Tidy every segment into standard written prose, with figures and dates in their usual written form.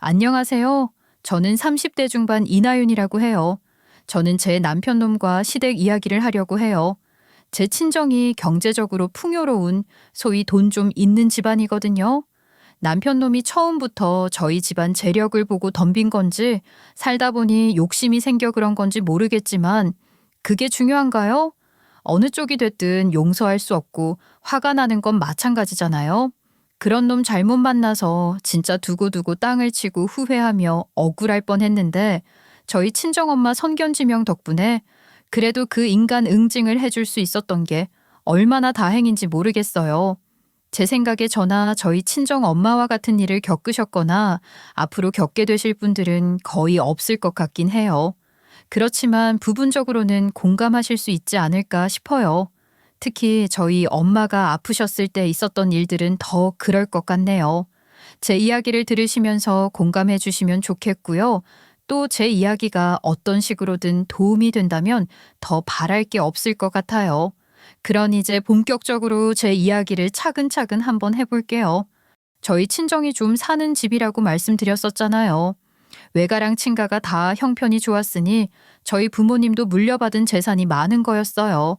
안녕하세요. 저는 30대 중반 이나윤이라고 해요. 저는 제 남편 놈과 시댁 이야기를 하려고 해요. 제 친정이 경제적으로 풍요로운 소위 돈 좀 있는 집안이거든요. 남편 놈이 처음부터 저희 집안 재력을 보고 덤빈 건지 살다 보니 욕심이 생겨 그런 건지 모르겠지만 그게 중요한가요? 어느 쪽이 됐든 용서할 수 없고 화가 나는 건 마찬가지잖아요. 그런 놈 잘못 만나서 진짜 두고두고 땅을 치고 후회하며 억울할 뻔했는데 저희 친정엄마 선견지명 덕분에 그래도 그 인간 응징을 해줄 수 있었던 게 얼마나 다행인지 모르겠어요. 제 생각에 저나 저희 친정엄마와 같은 일을 겪으셨거나 앞으로 겪게 되실 분들은 거의 없을 것 같긴 해요. 그렇지만 부분적으로는 공감하실 수 있지 않을까 싶어요. 특히 저희 엄마가 아프셨을 때 있었던 일들은 더 그럴 것 같네요. 제 이야기를 들으시면서 공감해 주시면 좋겠고요. 또 제 이야기가 어떤 식으로든 도움이 된다면 더 바랄 게 없을 것 같아요. 그럼 이제 본격적으로 제 이야기를 차근차근 한번 해볼게요. 저희 친정이 좀 사는 집이라고 말씀드렸었잖아요. 외가랑 친가가 다 형편이 좋았으니 저희 부모님도 물려받은 재산이 많은 거였어요.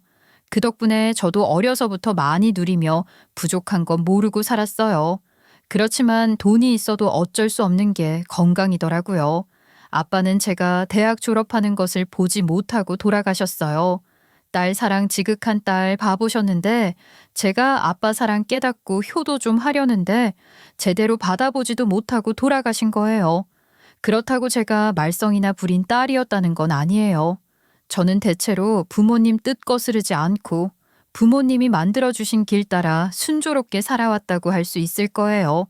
그 덕분에 저도 어려서부터 많이 누리며 부족한 건 모르고 살았어요. 그렇지만 돈이 있어도 어쩔 수 없는 게 건강이더라고요. 아빠는 제가 대학 졸업하는 것을 보지 못하고 돌아가셨어요. 딸 사랑 지극한 딸 봐보셨는데 제가 아빠 사랑 깨닫고 효도 좀 하려는데 제대로 받아보지도 못하고 돌아가신 거예요. 그렇다고 제가 말썽이나 부린 딸이었다는 건 아니에요. 저는 대체로 부모님 뜻 거스르지 않고 부모님이 만들어주신 길 따라 순조롭게 살아왔다고 할 수 있을 거예요.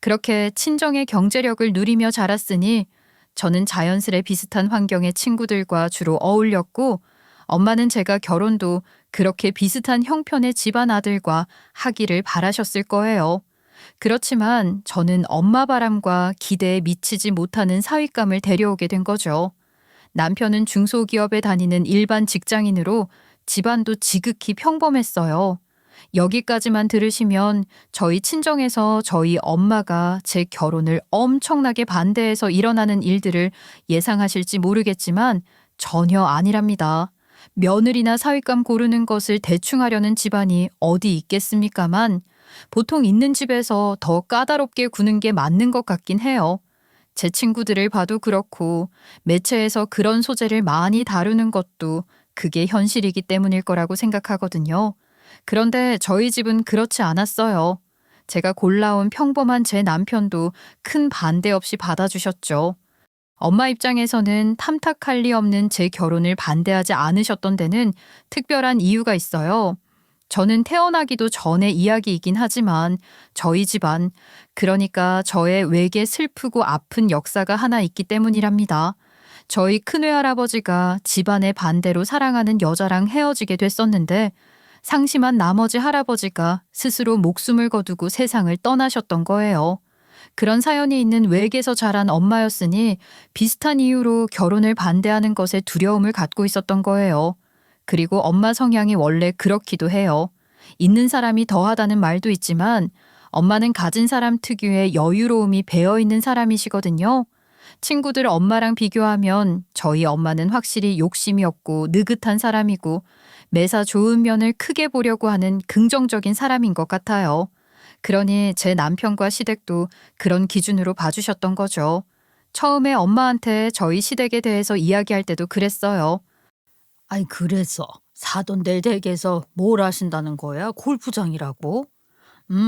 그렇게 친정의 경제력을 누리며 자랐으니 저는 자연스레 비슷한 환경의 친구들과 주로 어울렸고 엄마는 제가 결혼도 그렇게 비슷한 형편의 집안 아들과 하기를 바라셨을 거예요. 그렇지만 저는 엄마 바람과 기대에 미치지 못하는 사윗감을 데려오게 된 거죠. 남편은 중소기업에 다니는 일반 직장인으로 집안도 지극히 평범했어요. 여기까지만 들으시면 저희 친정에서 저희 엄마가 제 결혼을 엄청나게 반대해서 일어나는 일들을 예상하실지 모르겠지만 전혀 아니랍니다. 며느리나 사윗감 고르는 것을 대충 하려는 집안이 어디 있겠습니까만 보통 있는 집에서 더 까다롭게 구는 게 맞는 것 같긴 해요. 제 친구들을 봐도 그렇고 매체에서 그런 소재를 많이 다루는 것도 그게 현실이기 때문일 거라고 생각하거든요. 그런데 저희 집은 그렇지 않았어요. 제가 골라온 평범한 제 남편도 큰 반대 없이 받아주셨죠. 엄마 입장에서는 탐탁할 리 없는 제 결혼을 반대하지 않으셨던 데는 특별한 이유가 있어요. 저는 태어나기도 전의 이야기이긴 하지만 저희 집안, 그러니까 저의 외계 슬프고 아픈 역사가 하나 있기 때문이랍니다. 저희 큰외할아버지가 집안의 반대로 사랑하는 여자랑 헤어지게 됐었는데 상심한 나머지 할아버지가 스스로 목숨을 거두고 세상을 떠나셨던 거예요. 그런 사연이 있는 외계에서 자란 엄마였으니 비슷한 이유로 결혼을 반대하는 것에 두려움을 갖고 있었던 거예요. 그리고 엄마 성향이 원래 그렇기도 해요. 있는 사람이 더하다는 말도 있지만 엄마는 가진 사람 특유의 여유로움이 배어있는 사람이시거든요. 친구들 엄마랑 비교하면 저희 엄마는 확실히 욕심이 없고 느긋한 사람이고 매사 좋은 면을 크게 보려고 하는 긍정적인 사람인 것 같아요. 그러니 제 남편과 시댁도 그런 기준으로 봐주셨던 거죠. 처음에 엄마한테 저희 시댁에 대해서 이야기할 때도 그랬어요. 아니 그래서 사돈 될 댁에서 뭘 하신다는 거야? 골프장이라고?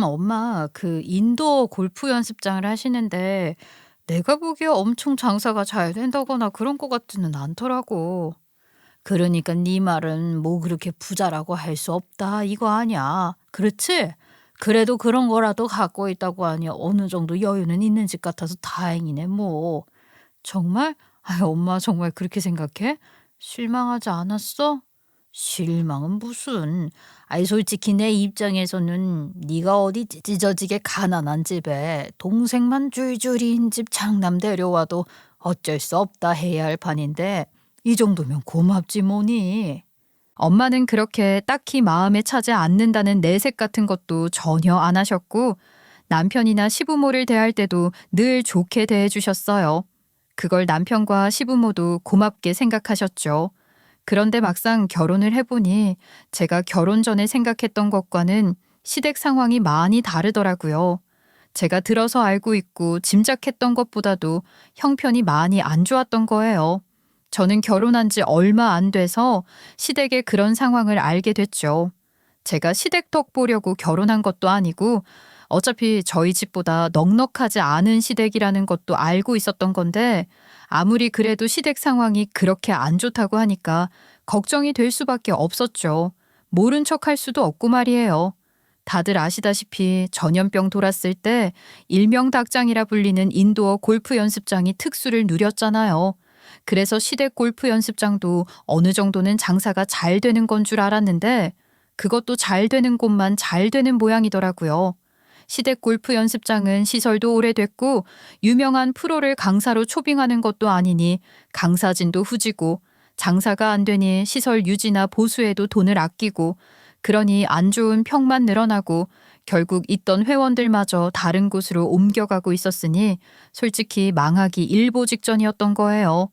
엄마 그 인도어 골프 연습장을 하시는데 내가 보기에 엄청 장사가 잘 된다거나 그런 것 같지는 않더라고. 그러니까 네 말은 뭐 그렇게 부자라고 할 수 없다 이거 아니야. 그렇지? 그래도 그런 거라도 갖고 있다고 하니 어느 정도 여유는 있는 집 같아서 다행이네 뭐. 정말? 아 엄마 정말 그렇게 생각해? 실망하지 않았어? 실망은 무슨. 아이 솔직히 내 입장에서는 네가 어디 찢어지게 가난한 집에 동생만 줄줄이인 집 장남 데려와도 어쩔 수 없다 해야 할 판인데 이 정도면 고맙지 뭐니. 엄마는 그렇게 딱히 마음에 차지 않는다는 내색 같은 것도 전혀 안 하셨고 남편이나 시부모를 대할 때도 늘 좋게 대해주셨어요. 그걸 남편과 시부모도 고맙게 생각하셨죠. 그런데 막상 결혼을 해보니 제가 결혼 전에 생각했던 것과는 시댁 상황이 많이 다르더라고요. 제가 들어서 알고 있고 짐작했던 것보다도 형편이 많이 안 좋았던 거예요. 저는 결혼한 지 얼마 안 돼서 시댁의 그런 상황을 알게 됐죠. 제가 시댁 덕 보려고 결혼한 것도 아니고 어차피 저희 집보다 넉넉하지 않은 시댁이라는 것도 알고 있었던 건데 아무리 그래도 시댁 상황이 그렇게 안 좋다고 하니까 걱정이 될 수밖에 없었죠. 모른 척 할 수도 없고 말이에요. 다들 아시다시피 전염병 돌았을 때 일명닭장이라 불리는 인도어 골프 연습장이 특수를 누렸잖아요. 그래서 시댁 골프 연습장도 어느 정도는 장사가 잘 되는 건 줄 알았는데 그것도 잘 되는 곳만 잘 되는 모양이더라고요. 시댁 골프 연습장은 시설도 오래됐고 유명한 프로를 강사로 초빙하는 것도 아니니 강사진도 후지고 장사가 안 되니 시설 유지나 보수에도 돈을 아끼고 그러니 안 좋은 평만 늘어나고 결국 있던 회원들마저 다른 곳으로 옮겨가고 있었으니 솔직히 망하기 일보 직전이었던 거예요.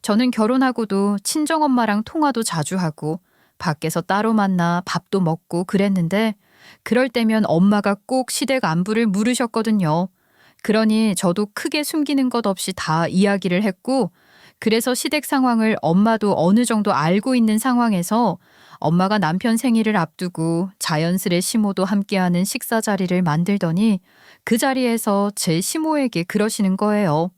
저는 결혼하고도 친정엄마랑 통화도 자주 하고 밖에서 따로 만나 밥도 먹고 그랬는데 그럴 때면 엄마가 꼭 시댁 안부를 물으셨거든요. 그러니 저도 크게 숨기는 것 없이 다 이야기를 했고 그래서 시댁 상황을 엄마도 어느 정도 알고 있는 상황에서 엄마가 남편 생일을 앞두고 자연스레 시모도 함께하는 식사 자리를 만들더니 그 자리에서 제 시모에게 그러시는 거예요.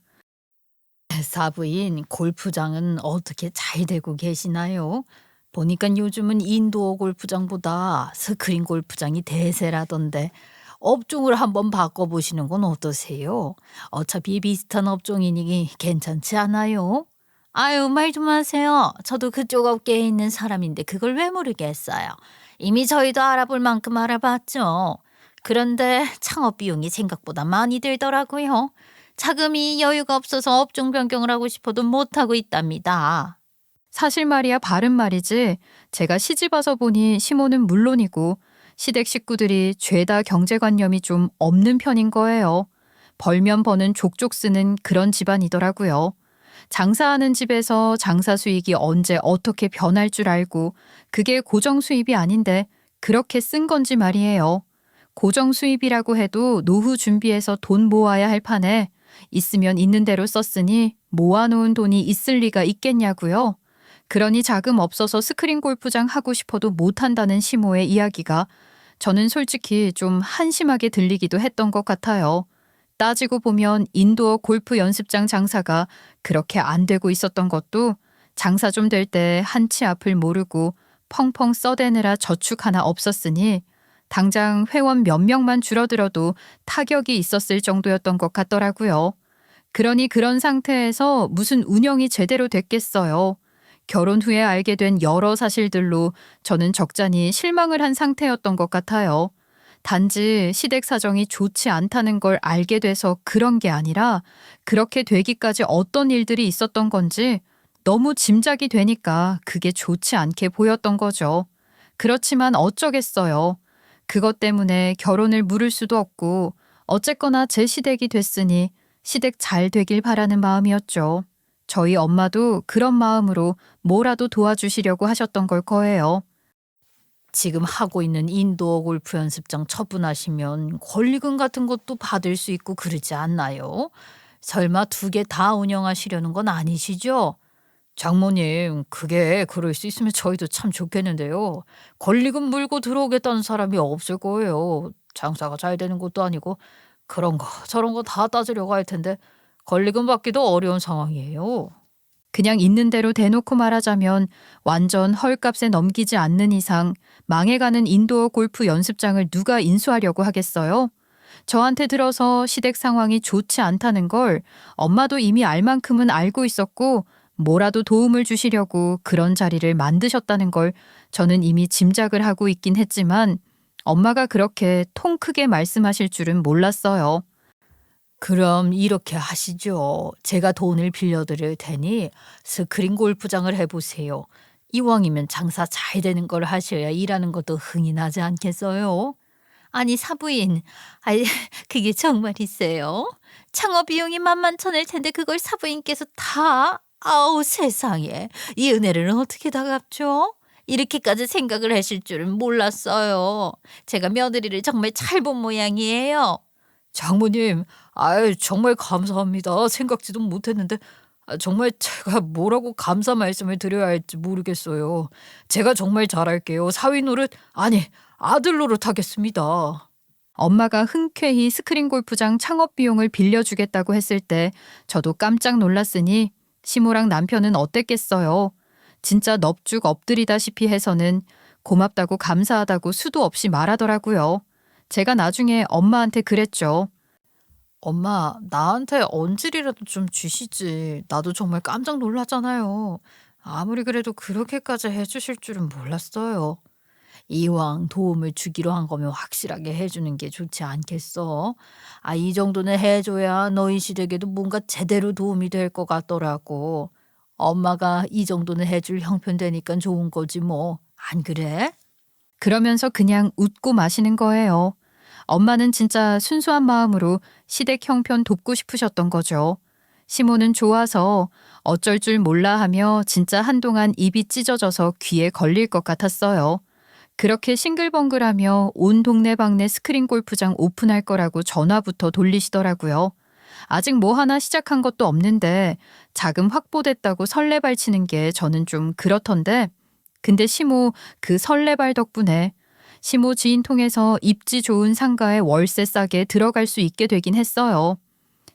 사부인, 골프장은 어떻게 잘 되고 계시나요? 보니까 요즘은 인도어 골프장보다 스크린 골프장이 대세라던데 업종을 한번 바꿔보시는 건 어떠세요? 어차피 비슷한 업종이니 괜찮지 않아요? 아유, 말 좀 하세요. 저도 그쪽 업계에 있는 사람인데 그걸 왜 모르겠어요. 이미 저희도 알아볼 만큼 알아봤죠. 그런데 창업 비용이 생각보다 많이 들더라고요. 자금이 여유가 없어서 업종 변경을 하고 싶어도 못하고 있답니다. 사실 말이야 바른 말이지 제가 시집 와서 보니 시모는 물론이고 시댁 식구들이 죄다 경제관념이 좀 없는 편인 거예요. 벌면 버는 족족 쓰는 그런 집안이더라고요. 장사하는 집에서 장사 수익이 언제 어떻게 변할 줄 알고 그게 고정 수입이 아닌데 그렇게 쓴 건지 말이에요. 고정 수입이라고 해도 노후 준비해서 돈 모아야 할 판에 있으면 있는 대로 썼으니 모아놓은 돈이 있을 리가 있겠냐고요. 그러니 자금 없어서 스크린 골프장 하고 싶어도 못한다는 시모의 이야기가 저는 솔직히 좀 한심하게 들리기도 했던 것 같아요. 따지고 보면 인도어 골프 연습장 장사가 그렇게 안 되고 있었던 것도 장사 좀 될 때 한치 앞을 모르고 펑펑 써대느라 저축 하나 없었으니 당장 회원 몇 명만 줄어들어도 타격이 있었을 정도였던 것 같더라고요. 그러니 그런 상태에서 무슨 운영이 제대로 됐겠어요. 결혼 후에 알게 된 여러 사실들로 저는 적잖이 실망을 한 상태였던 것 같아요. 단지 시댁 사정이 좋지 않다는 걸 알게 돼서 그런 게 아니라 그렇게 되기까지 어떤 일들이 있었던 건지 너무 짐작이 되니까 그게 좋지 않게 보였던 거죠. 그렇지만 어쩌겠어요. 그것 때문에 결혼을 물을 수도 없고 어쨌거나 제 시댁이 됐으니 시댁 잘 되길 바라는 마음이었죠. 저희 엄마도 그런 마음으로 뭐라도 도와주시려고 하셨던 걸 거예요. 지금 하고 있는 인도어 골프 연습장 처분하시면 권리금 같은 것도 받을 수 있고 그러지 않나요? 설마 2개 다 운영하시려는 건 아니시죠? 장모님, 그게 그럴 수 있으면 저희도 참 좋겠는데요. 권리금 물고 들어오겠다는 사람이 없을 거예요. 장사가 잘 되는 것도 아니고 그런 거 저런 거 다 따지려고 할 텐데 권리금 받기도 어려운 상황이에요. 그냥 있는 대로 대놓고 말하자면 완전 헐값에 넘기지 않는 이상 망해가는 인도어 골프 연습장을 누가 인수하려고 하겠어요? 저한테 들어서 시댁 상황이 좋지 않다는 걸 엄마도 이미 알 만큼은 알고 있었고 뭐라도 도움을 주시려고 그런 자리를 만드셨다는 걸 저는 이미 짐작을 하고 있긴 했지만 엄마가 그렇게 통 크게 말씀하실 줄은 몰랐어요. 그럼 이렇게 하시죠. 제가 돈을 빌려드릴 테니 스크린 골프장을 해보세요. 이왕이면 장사 잘 되는 걸 하셔야 일하는 것도 흥이 나지 않겠어요? 아니 사부인, 아이 그게 정말이세요? 창업 비용이 만만찮을 텐데 그걸 사부인께서 다? 아우 세상에. 이 은혜를 어떻게 다 갚죠? 이렇게까지 생각을 하실 줄은 몰랐어요. 제가 며느리를 정말 잘 본 모양이에요. 장모님, 아유 정말 감사합니다. 생각지도 못했는데 정말 제가 뭐라고 감사 말씀을 드려야 할지 모르겠어요. 제가 정말 잘할게요. 사위 노릇, 아니 아들 노릇 하겠습니다. 엄마가 흔쾌히 스크린 골프장 창업 비용을 빌려주겠다고 했을 때 저도 깜짝 놀랐으니 시모랑 남편은 어땠겠어요. 진짜 넙죽 엎드리다시피 해서는 고맙다고 감사하다고 수도 없이 말하더라고요. 제가 나중에 엄마한테 그랬죠. 엄마, 나한테 언질이라도 좀 주시지. 나도 정말 깜짝 놀랐잖아요. 아무리 그래도 그렇게까지 해주실 줄은 몰랐어요. 이왕 도움을 주기로 한 거면 확실하게 해주는 게 좋지 않겠어? 아, 이 정도는 해줘야 너희 시댁에도 뭔가 제대로 도움이 될 것 같더라고. 엄마가 이 정도는 해줄 형편되니까 좋은 거지 뭐. 안 그래? 그러면서 그냥 웃고 마시는 거예요. 엄마는 진짜 순수한 마음으로 시댁 형편 돕고 싶으셨던 거죠. 시모는 좋아서 어쩔 줄 몰라 하며 진짜 한동안 입이 찢어져서 귀에 걸릴 것 같았어요. 그렇게 싱글벙글하며 온 동네방네 스크린 골프장 오픈할 거라고 전화부터 돌리시더라고요. 아직 뭐 하나 시작한 것도 없는데 자금 확보됐다고 설레발치는 게 저는 좀 그렇던데, 근데 시모 그 설레발 덕분에 시모 지인 통해서 입지 좋은 상가에 월세 싸게 들어갈 수 있게 되긴 했어요.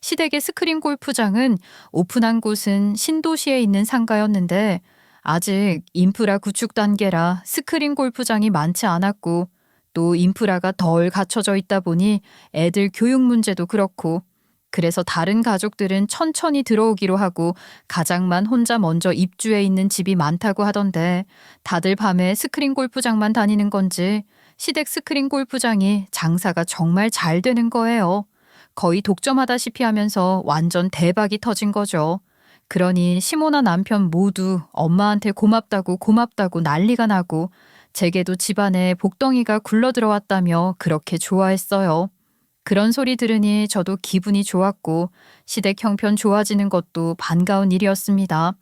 시댁의 스크린 골프장은 오픈한 곳은 신도시에 있는 상가였는데 아직 인프라 구축 단계라 스크린 골프장이 많지 않았고 또 인프라가 덜 갖춰져 있다 보니 애들 교육 문제도 그렇고, 그래서 다른 가족들은 천천히 들어오기로 하고 가장만 혼자 먼저 입주해 있는 집이 많다고 하던데 다들 밤에 스크린 골프장만 다니는 건지 시댁 스크린 골프장이 장사가 정말 잘 되는 거예요. 거의 독점하다시피 하면서 완전 대박이 터진 거죠. 그러니 시모나 남편 모두 엄마한테 고맙다고 난리가 나고 제게도 집안에 복덩이가 굴러들어왔다며 그렇게 좋아했어요. 그런 소리 들으니 저도 기분이 좋았고 시댁 형편 좋아지는 것도 반가운 일이었습니다.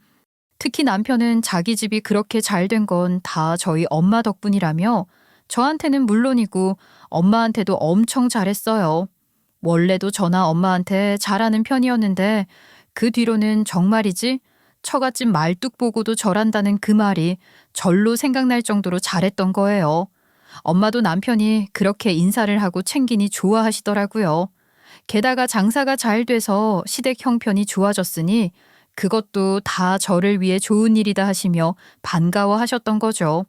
특히 남편은 자기 집이 그렇게 잘 된 건 다 저희 엄마 덕분이라며 저한테는 물론이고 엄마한테도 엄청 잘했어요. 원래도 저나 엄마한테 잘하는 편이었는데 그 뒤로는 정말이지? 처갓집 말뚝 보고도 절한다는 그 말이 절로 생각날 정도로 잘했던 거예요. 엄마도 남편이 그렇게 인사를 하고 챙기니 좋아하시더라고요. 게다가 장사가 잘 돼서 시댁 형편이 좋아졌으니 그것도 다 저를 위해 좋은 일이다 하시며 반가워하셨던 거죠.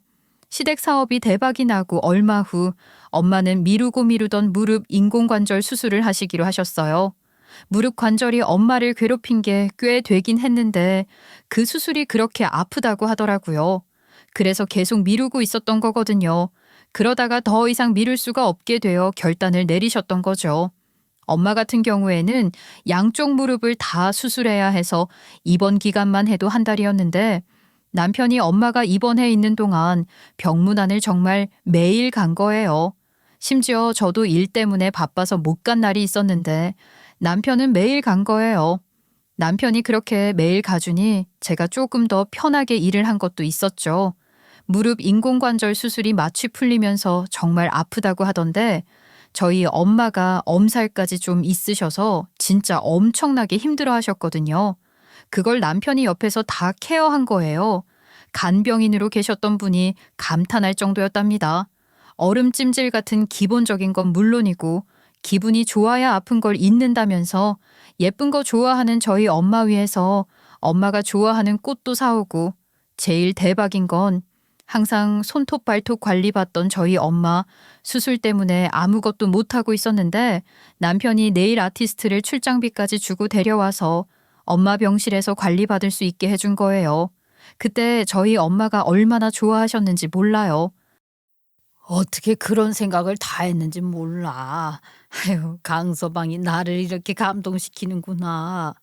시댁 사업이 대박이 나고 얼마 후 엄마는 미루고 미루던 무릎 인공관절 수술을 하시기로 하셨어요. 무릎 관절이 엄마를 괴롭힌 게 꽤 되긴 했는데 그 수술이 그렇게 아프다고 하더라고요. 그래서 계속 미루고 있었던 거거든요. 그러다가 더 이상 미룰 수가 없게 되어 결단을 내리셨던 거죠. 엄마 같은 경우에는 양쪽 무릎을 다 수술해야 해서 입원 기간만 해도 한 달이었는데 남편이 엄마가 입원해 있는 동안 병문안을 정말 매일 간 거예요. 심지어 저도 일 때문에 바빠서 못 간 날이 있었는데 남편은 매일 간 거예요. 남편이 그렇게 매일 가주니 제가 조금 더 편하게 일을 한 것도 있었죠. 무릎 인공관절 수술이 마취 풀리면서 정말 아프다고 하던데 저희 엄마가 엄살까지 좀 있으셔서 진짜 엄청나게 힘들어 하셨거든요. 그걸 남편이 옆에서 다 케어한 거예요. 간병인으로 계셨던 분이 감탄할 정도였답니다. 얼음찜질 같은 기본적인 건 물론이고 기분이 좋아야 아픈 걸 잊는다면서 예쁜 거 좋아하는 저희 엄마 위해서 엄마가 좋아하는 꽃도 사오고, 제일 대박인 건 항상 손톱 발톱 관리받던 저희 엄마 수술 때문에 아무것도 못하고 있었는데 남편이 네일 아티스트를 출장비까지 주고 데려와서 엄마 병실에서 관리받을 수 있게 해준 거예요. 그때 저희 엄마가 얼마나 좋아하셨는지 몰라요. 어떻게 그런 생각을 다 했는지 몰라. 아유, 강서방이 나를 이렇게 감동시키는구나.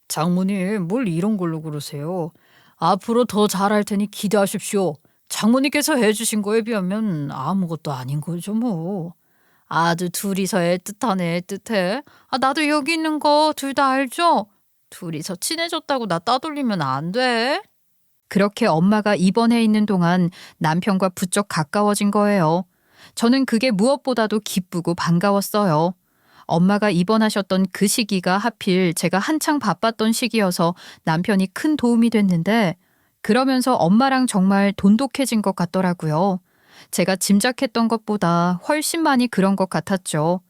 장모님, 뭘 이런 걸로 그러세요? 앞으로 더 잘할 테니 기대하십시오. 장모님께서 해주신 거에 비하면 아무것도 아닌 거죠, 뭐. 아주 둘이서 애틋하네, 애틋해. 나도 여기 있는 거 둘 다 알죠? 둘이서 친해졌다고 나 따돌리면 안 돼. 그렇게 엄마가 입원해 있는 동안 남편과 부쩍 가까워진 거예요. 저는 그게 무엇보다도 기쁘고 반가웠어요. 엄마가 입원하셨던 그 시기가 하필 제가 한창 바빴던 시기여서 남편이 큰 도움이 됐는데 그러면서 엄마랑 정말 돈독해진 것 같더라고요. 제가 짐작했던 것보다 훨씬 많이 그런 것 같았죠.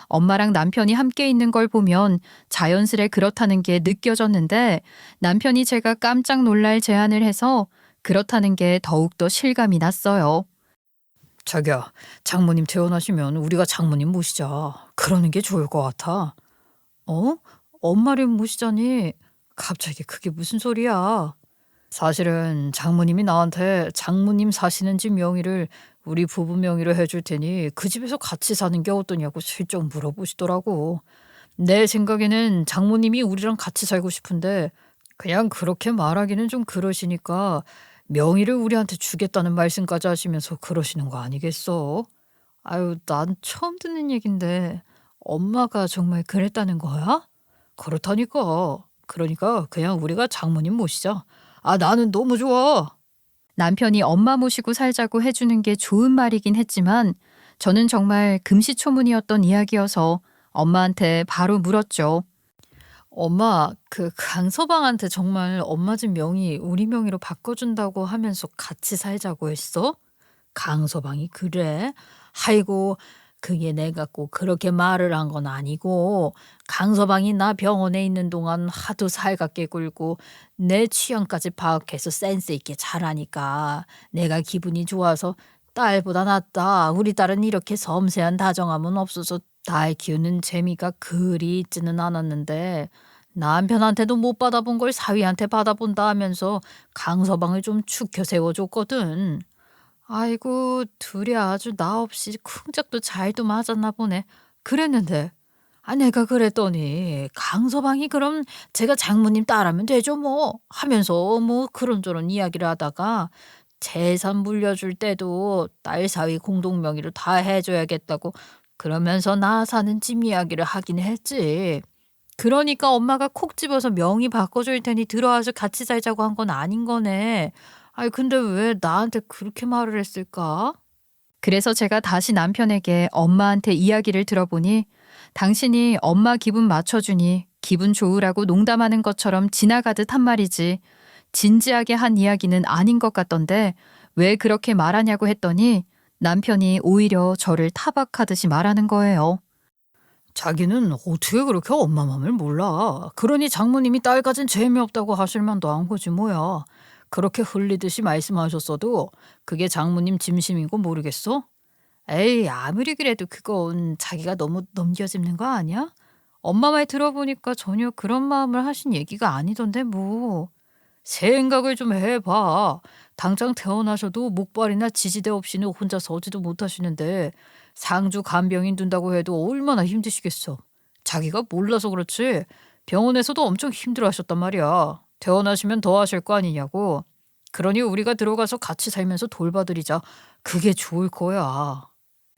엄마랑 남편이 함께 있는 걸 보면 자연스레 그렇다는 게 느껴졌는데 남편이 제가 깜짝 놀랄 제안을 해서 그렇다는 게 더욱더 실감이 났어요. 자기야, 장모님 퇴원하시면 우리가 장모님 모시자. 그러는 게 좋을 것 같아. 어? 엄마를 모시자니? 갑자기 그게 무슨 소리야? 사실은 장모님이 나한테 장모님 사시는 집 명의를 우리 부부 명의로 해줄 테니 그 집에서 같이 사는 게 어떠냐고 슬쩍 물어보시더라고. 내 생각에는 장모님이 우리랑 같이 살고 싶은데 그냥 그렇게 말하기는 좀 그러시니까 명의를 우리한테 주겠다는 말씀까지 하시면서 그러시는 거 아니겠어? 아유, 난 처음 듣는 얘긴데 엄마가 정말 그랬다는 거야? 그렇다니까. 그러니까 그냥 우리가 장모님 모시자. 나는 너무 좋아. 남편이 엄마 모시고 살자고 해주는 게 좋은 말이긴 했지만 저는 정말 금시초문이었던 이야기여서 엄마한테 바로 물었죠. 엄마, 그 강서방한테 정말 엄마 집 명의 우리 명의로 바꿔준다고 하면서 같이 살자고 했어? 강서방이 그래? 아이고, 그게 내가 꼭 그렇게 말을 한 건 아니고 강서방이 나 병원에 있는 동안 하도 살갑게 굴고 내 취향까지 파악해서 센스 있게 잘하니까 내가 기분이 좋아서 딸보다 낫다. 우리 딸은 이렇게 섬세한 다정함은 없어서 딸 키우는 재미가 그리 있지는 않았는데 남편한테도 못 받아본 걸 사위한테 받아본다 하면서 강서방을 좀 축혀 세워줬거든. 아이고, 둘이 아주 나 없이 쿵짝도 잘도 맞았나 보네. 그랬는데 내가 그랬더니 강서방이 그럼 제가 장모님 딸하면 되죠 뭐 하면서 뭐 그런저런 이야기를 하다가 재산 물려줄 때도 딸 사위 공동 명의로 다 해줘야겠다고 그러면서 나 사는 집 이야기를 하긴 했지. 그러니까 엄마가 콕 집어서 명의 바꿔줄 테니 들어와서 같이 살자고 한 건 아닌 거네. 아니 근데 왜 나한테 그렇게 말을 했을까? 그래서 제가 다시 남편에게 엄마한테 이야기를 들어보니 당신이 엄마 기분 맞춰주니 기분 좋으라고 농담하는 것처럼 지나가듯 한 말이지 진지하게 한 이야기는 아닌 것 같던데 왜 그렇게 말하냐고 했더니 남편이 오히려 저를 타박하듯이 말하는 거예요. 자기는 어떻게 그렇게 엄마 맘을 몰라. 그러니 장모님이 딸 가진 재미없다고 하실 만도 한 거지 뭐야. 그렇게 흘리듯이 말씀하셨어도 그게 장모님 진심인 거 모르겠어? 에이, 아무리 그래도 그건 자기가 너무 넘겨짚는 거 아니야? 엄마 말 들어보니까 전혀 그런 마음을 하신 얘기가 아니던데 뭐. 생각을 좀 해봐. 당장 퇴원하셔도 목발이나 지지대 없이는 혼자 서지도 못하시는데 상주 간병인 둔다고 해도 얼마나 힘드시겠어. 자기가 몰라서 그렇지 병원에서도 엄청 힘들어하셨단 말이야. 퇴원하시면 더 하실 거 아니냐고. 그러니 우리가 들어가서 같이 살면서 돌봐드리자. 그게 좋을 거야.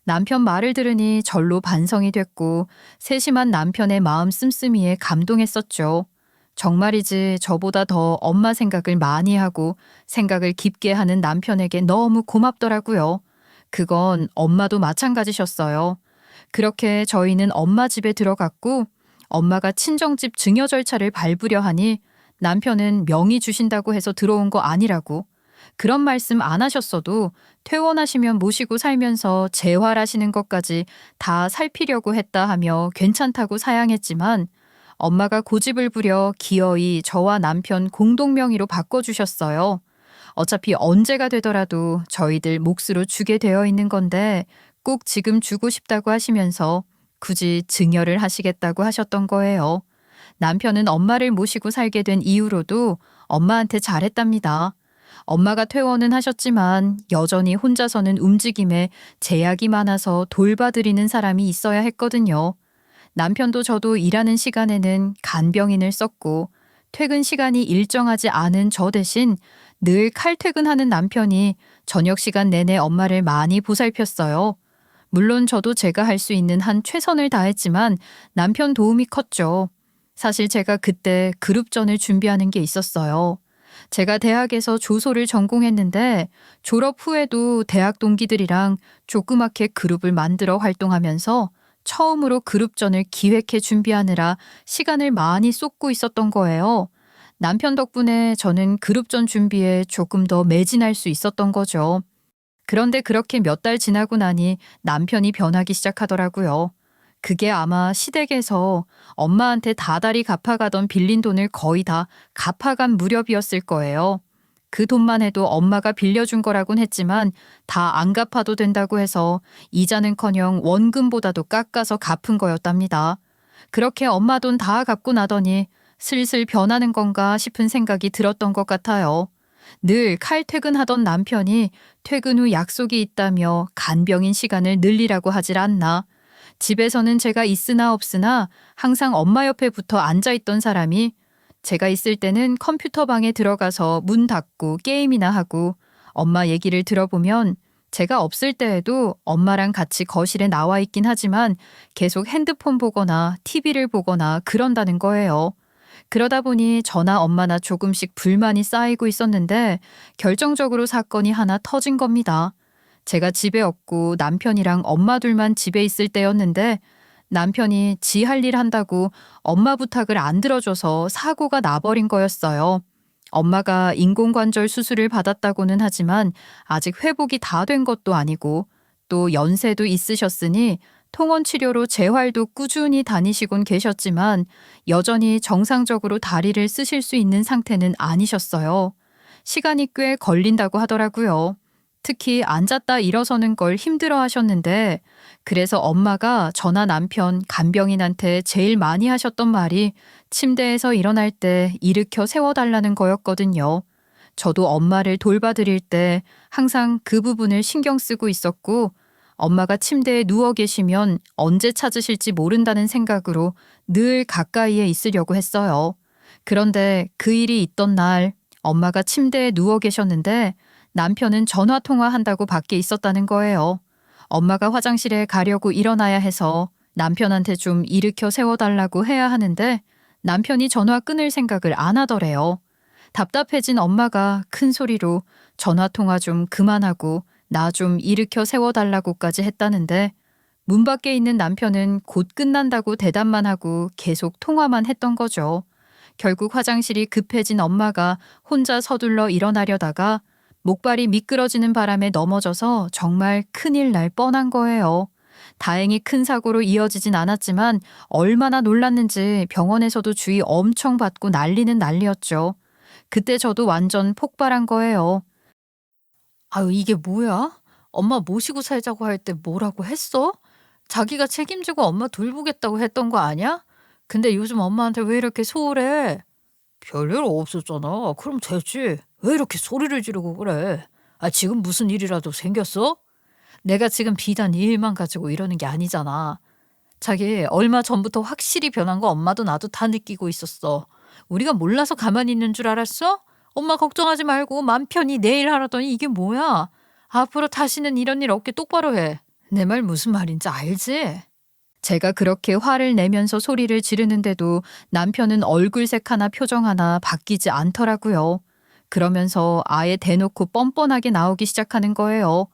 남편 말을 들으니 절로 반성이 됐고 세심한 남편의 마음 씀씀이에 감동했었죠. 정말이지 저보다 더 엄마 생각을 많이 하고 생각을 깊게 하는 남편에게 너무 고맙더라고요. 그건 엄마도 마찬가지셨어요. 그렇게 저희는 엄마 집에 들어갔고 엄마가 친정집 증여 절차를 밟으려 하니 남편은 명의 주신다고 해서 들어온 거 아니라고 그런 말씀 안 하셨어도 퇴원하시면 모시고 살면서 재활하시는 것까지 다 살피려고 했다 하며 괜찮다고 사양했지만 엄마가 고집을 부려 기어이 저와 남편 공동 명의로 바꿔주셨어요. 어차피 언제가 되더라도 저희들 몫으로 주게 되어 있는 건데 꼭 지금 주고 싶다고 하시면서 굳이 증여를 하시겠다고 하셨던 거예요. 남편은 엄마를 모시고 살게 된 이후로도 엄마한테 잘했답니다. 엄마가 퇴원은 하셨지만 여전히 혼자서는 움직임에 제약이 많아서 돌봐드리는 사람이 있어야 했거든요. 남편도 저도 일하는 시간에는 간병인을 썼고 퇴근 시간이 일정하지 않은 저 대신 늘 칼퇴근하는 남편이 저녁 시간 내내 엄마를 많이 보살폈어요. 물론 저도 제가 할 수 있는 한 최선을 다했지만 남편 도움이 컸죠. 사실 제가 그때 그룹전을 준비하는 게 있었어요. 제가 대학에서 조소를 전공했는데 졸업 후에도 대학 동기들이랑 조그맣게 그룹을 만들어 활동하면서 처음으로 그룹전을 기획해 준비하느라 시간을 많이 쏟고 있었던 거예요. 남편 덕분에 저는 그룹전 준비에 조금 더 매진할 수 있었던 거죠. 그런데 그렇게 몇 달 지나고 나니 남편이 변하기 시작하더라고요. 그게 아마 시댁에서 엄마한테 다달이 갚아가던 빌린 돈을 거의 다 갚아간 무렵이었을 거예요. 그 돈만 해도 엄마가 빌려준 거라곤 했지만 다 안 갚아도 된다고 해서 이자는커녕 원금보다도 깎아서 갚은 거였답니다. 그렇게 엄마 돈 다 갚고 나더니 슬슬 변하는 건가 싶은 생각이 들었던 것 같아요. 늘 칼퇴근하던 남편이 퇴근 후 약속이 있다며 간병인 시간을 늘리라고 하질 않나. 집에서는 제가 있으나 없으나 항상 엄마 옆에 붙어 앉아있던 사람이 제가 있을 때는 컴퓨터 방에 들어가서 문 닫고 게임이나 하고 엄마 얘기를 들어보면 제가 없을 때에도 엄마랑 같이 거실에 나와 있긴 하지만 계속 핸드폰 보거나 TV를 보거나 그런다는 거예요. 그러다 보니 저나 엄마나 조금씩 불만이 쌓이고 있었는데 결정적으로 사건이 하나 터진 겁니다. 제가 집에 없고 남편이랑 엄마 둘만 집에 있을 때였는데 남편이 지 할 일 한다고 엄마 부탁을 안 들어줘서 사고가 나버린 거였어요. 엄마가 인공관절 수술을 받았다고는 하지만 아직 회복이 다 된 것도 아니고 또 연세도 있으셨으니 통원 치료로 재활도 꾸준히 다니시곤 계셨지만 여전히 정상적으로 다리를 쓰실 수 있는 상태는 아니셨어요. 시간이 꽤 걸린다고 하더라고요. 특히 앉았다 일어서는 걸 힘들어 하셨는데 그래서 엄마가 저나 남편, 간병인한테 제일 많이 하셨던 말이 침대에서 일어날 때 일으켜 세워달라는 거였거든요. 저도 엄마를 돌봐드릴 때 항상 그 부분을 신경 쓰고 있었고 엄마가 침대에 누워 계시면 언제 찾으실지 모른다는 생각으로 늘 가까이에 있으려고 했어요. 그런데 그 일이 있던 날 엄마가 침대에 누워 계셨는데 남편은 전화 통화한다고 밖에 있었다는 거예요. 엄마가 화장실에 가려고 일어나야 해서 남편한테 좀 일으켜 세워달라고 해야 하는데 남편이 전화 끊을 생각을 안 하더래요. 답답해진 엄마가 큰 소리로 전화 통화 좀 그만하고 나 좀 일으켜 세워달라고까지 했다는데 문 밖에 있는 남편은 곧 끝난다고 대답만 하고 계속 통화만 했던 거죠. 결국 화장실이 급해진 엄마가 혼자 서둘러 일어나려다가 목발이 미끄러지는 바람에 넘어져서 정말 큰일 날 뻔한 거예요. 다행히 큰 사고로 이어지진 않았지만 얼마나 놀랐는지 병원에서도 주의 엄청 받고 난리는 난리였죠. 그때 저도 완전 폭발한 거예요. 아유, 이게 뭐야? 엄마 모시고 살자고 할 때 뭐라고 했어? 자기가 책임지고 엄마 돌보겠다고 했던 거 아니야? 근데 요즘 엄마한테 왜 이렇게 소홀해? 별일 없었잖아. 그럼 됐지. 왜 이렇게 소리를 지르고 그래? 아, 지금 무슨 일이라도 생겼어? 내가 지금 비단 일만 가지고 이러는 게 아니잖아. 자기 얼마 전부터 확실히 변한 거 엄마도 나도 다 느끼고 있었어. 우리가 몰라서 가만히 있는 줄 알았어? 엄마 걱정하지 말고 맘 편히 내일 하라더니 이게 뭐야? 앞으로 다시는 이런 일 없게 똑바로 해. 내 말 무슨 말인지 알지? 제가 그렇게 화를 내면서 소리를 지르는데도 남편은 얼굴색 하나 표정 하나 바뀌지 않더라고요. 그러면서 아예 대놓고 뻔뻔하게 나오기 시작하는 거예요.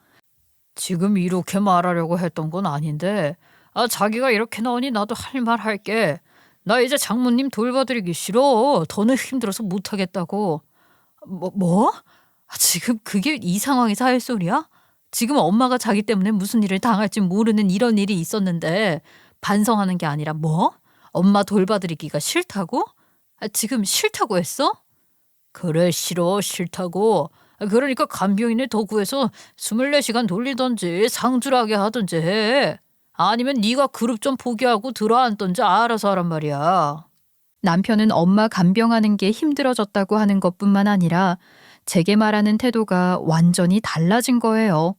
지금 이렇게 말하려고 했던 건 아닌데, 아, 자기가 이렇게 나오니 나도 할 말 할게. 나 이제 장모님 돌봐드리기 싫어. 더는 힘들어서 못하겠다고. 뭐? 아, 지금 그게 이 상황에서 할 소리야? 지금 엄마가 자기 때문에 무슨 일을 당할지 모르는 이런 일이 있었는데 반성하는 게 아니라 뭐? 엄마 돌봐드리기가 싫다고? 아, 지금 싫다고 했어? 그래, 싫어, 싫다고. 아, 그러니까 간병인을 더 구해서 24시간 돌리던지 상주하게 하던지 해. 아니면 네가 그룹 좀 포기하고 들어앉던지 알아서 하란 말이야. 남편은 엄마 간병하는 게 힘들어졌다고 하는 것뿐만 아니라 제게 말하는 태도가 완전히 달라진 거예요.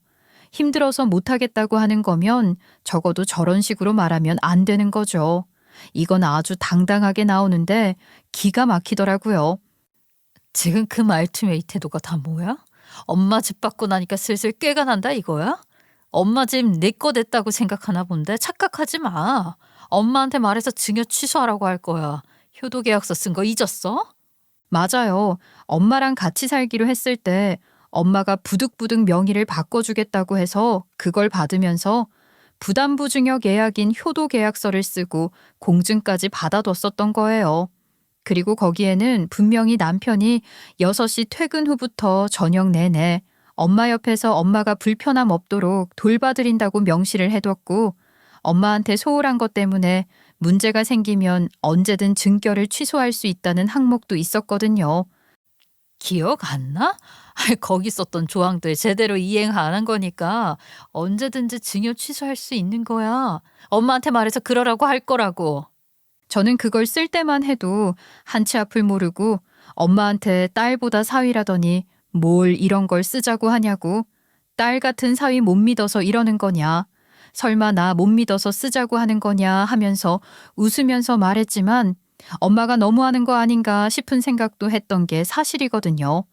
힘들어서 못하겠다고 하는 거면 적어도 저런 식으로 말하면 안 되는 거죠. 이건 아주 당당하게 나오는데 기가 막히더라고요. 지금 그 말투의 이 태도가 다 뭐야? 엄마 집 받고 나니까 슬슬 꾀가 난다 이거야? 엄마 집 내 거 됐다고 생각하나 본데 착각하지 마. 엄마한테 말해서 증여 취소하라고 할 거야. 효도계약서 쓴 거 잊었어? 맞아요. 엄마랑 같이 살기로 했을 때 엄마가 부득부득 명의를 바꿔주겠다고 해서 그걸 받으면서 부담부 증여 계약인 효도 계약서를 쓰고 공증까지 받아뒀었던 거예요. 그리고 거기에는 분명히 남편이 6시 퇴근 후부터 저녁 내내 엄마 옆에서 엄마가 불편함 없도록 돌봐드린다고 명시를 해뒀고 엄마한테 소홀한 것 때문에 문제가 생기면 언제든 증결을 취소할 수 있다는 항목도 있었거든요. 기억 안 나? 아이, 거기 썼던 조항들 제대로 이행 안 한 거니까 언제든지 증여 취소할 수 있는 거야. 엄마한테 말해서 그러라고 할 거라고. 저는 그걸 쓸 때만 해도 한치 앞을 모르고 엄마한테 딸보다 사위라더니 뭘 이런 걸 쓰자고 하냐고. 딸 같은 사위 못 믿어서 이러는 거냐. 설마 나 못 믿어서 쓰자고 하는 거냐 하면서 웃으면서 말했지만 엄마가 너무하는 거 아닌가 싶은 생각도 했던 게 사실이거든요.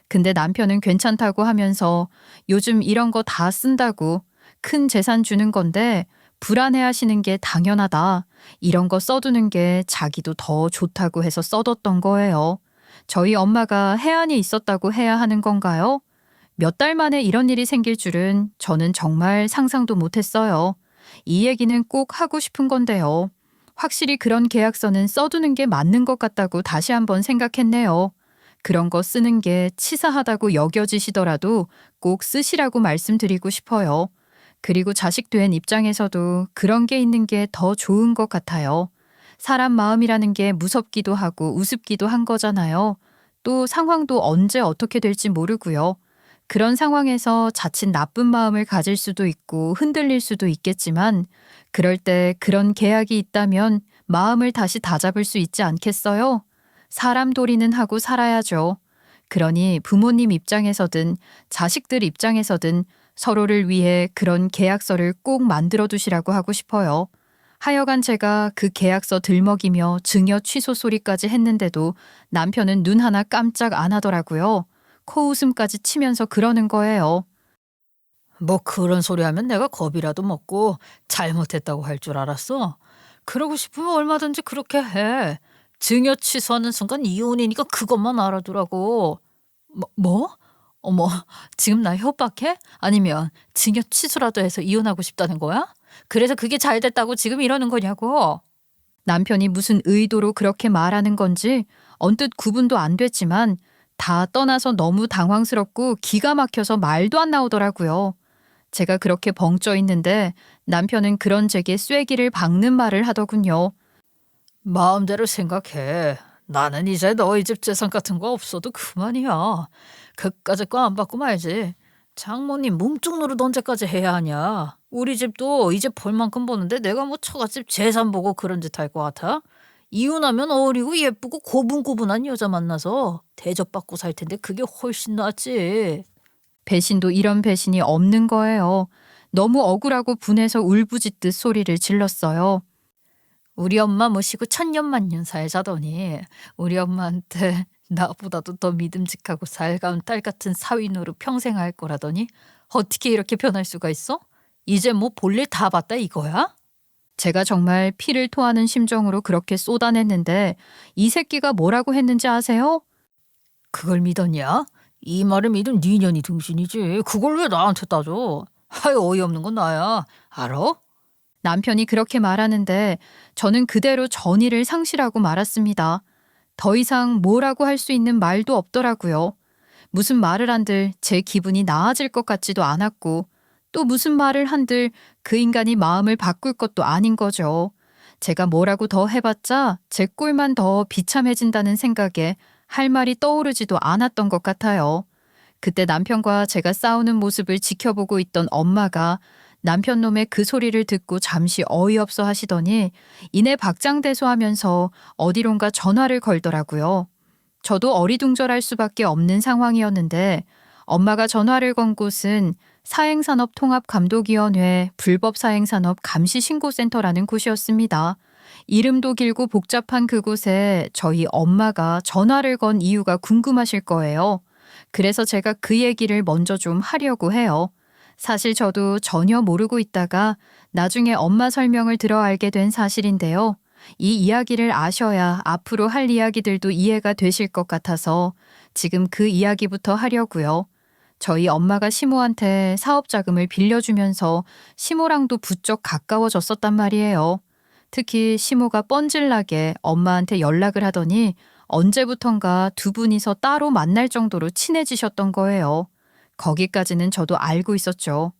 근데 남편은 괜찮다고 하면서 요즘 이런 거 다 쓴다고 큰 재산 주는 건데 불안해하시는 게 당연하다. 이런 거 써두는 게 자기도 더 좋다고 해서 써뒀던 거예요. 저희 엄마가 해안이 있었다고 해야 하는 건가요? 몇 달 만에 이런 일이 생길 줄은 저는 정말 상상도 못했어요. 이 얘기는 꼭 하고 싶은 건데요. 확실히 그런 계약서는 써두는 게 맞는 것 같다고 다시 한번 생각했네요. 그런 거 쓰는 게 치사하다고 여겨지시더라도 꼭 쓰시라고 말씀드리고 싶어요. 그리고 자식 된 입장에서도 그런 게 있는 게 더 좋은 것 같아요. 사람 마음이라는 게 무섭기도 하고 우습기도 한 거잖아요. 또 상황도 언제 어떻게 될지 모르고요. 그런 상황에서 자칫 나쁜 마음을 가질 수도 있고 흔들릴 수도 있겠지만 그럴 때 그런 계약이 있다면 마음을 다시 다잡을 수 있지 않겠어요? 사람 도리는 하고 살아야죠. 그러니 부모님 입장에서든 자식들 입장에서든 서로를 위해 그런 계약서를 꼭 만들어 두시라고 하고 싶어요. 하여간 제가 그 계약서 들먹이며 증여 취소 소리까지 했는데도 남편은 눈 하나 깜짝 안 하더라고요. 코웃음까지 치면서 그러는 거예요. 뭐 그런 소리 하면 내가 겁이라도 먹고 잘못했다고 할 줄 알았어? 그러고 싶으면 얼마든지 그렇게 해. 증여 취소하는 순간 이혼이니까 그것만 알아두라고. 뭐? 어머, 지금 나 협박해? 아니면 증여 취소라도 해서 이혼하고 싶다는 거야? 그래서 그게 잘 됐다고 지금 이러는 거냐고. 남편이 무슨 의도로 그렇게 말하는 건지 언뜻 구분도 안 됐지만 다 떠나서 너무 당황스럽고 기가 막혀서 말도 안 나오더라고요. 제가 그렇게 벙쪄 있는데 남편은 그런 제게 쐐기를 박는 말을 하더군요. 마음대로 생각해. 나는 이제 너희 집 재산 같은 거 없어도 그만이야. 그까짓 거 안 받고 말지. 장모님 몸쪽 노릇 언제까지 해야 하냐. 우리 집도 이제 벌 만큼 버는데 내가 뭐 처갓집 재산 보고 그런 짓 할 것 같아? 이혼하면 어리고 예쁘고 고분고분한 여자 만나서 대접받고 살 텐데 그게 훨씬 낫지. 배신도 이런 배신이 없는 거예요. 너무 억울하고 분해서 울부짖듯 소리를 질렀어요. 우리 엄마 모시고 천년만년 살자더니 우리 엄마한테 나보다도 더 믿음직하고 살가운 딸 같은 사위 노릇 평생 할 거라더니 어떻게 이렇게 변할 수가 있어? 이제 뭐 볼일 다 봤다 이거야? 제가 정말 피를 토하는 심정으로 그렇게 쏟아냈는데 이 새끼가 뭐라고 했는지 아세요? 그걸 믿었냐? 이 말을 믿은 네 년이 등신이지. 그걸 왜 나한테 따져? 하여 어이없는 건 나야. 알아? 남편이 그렇게 말하는데 저는 그대로 전의를 상실하고 말았습니다. 더 이상 뭐라고 할 수 있는 말도 없더라고요. 무슨 말을 한들 제 기분이 나아질 것 같지도 않았고 또 무슨 말을 한들 그 인간이 마음을 바꿀 것도 아닌 거죠. 제가 뭐라고 더 해봤자 제 꼴만 더 비참해진다는 생각에 할 말이 떠오르지도 않았던 것 같아요. 그때 남편과 제가 싸우는 모습을 지켜보고 있던 엄마가 남편 놈의 그 소리를 듣고 잠시 어이없어 하시더니 이내 박장대소하면서 어디론가 전화를 걸더라고요. 저도 어리둥절할 수밖에 없는 상황이었는데 엄마가 전화를 건 곳은 사행산업통합감독위원회 불법사행산업감시신고센터라는 곳이었습니다. 이름도 길고 복잡한 그곳에 저희 엄마가 전화를 건 이유가 궁금하실 거예요. 그래서 제가 그 얘기를 먼저 좀 하려고 해요. 사실 저도 전혀 모르고 있다가 나중에 엄마 설명을 들어 알게 된 사실인데요. 이 이야기를 아셔야 앞으로 할 이야기들도 이해가 되실 것 같아서 지금 그 이야기부터 하려고요. 저희 엄마가 시모한테 사업 자금을 빌려주면서 시모랑도 부쩍 가까워졌었단 말이에요. 특히 시모가 뻔질나게 엄마한테 연락을 하더니 언제부턴가 두 분이서 따로 만날 정도로 친해지셨던 거예요. 거기까지는 저도 알고 있었죠.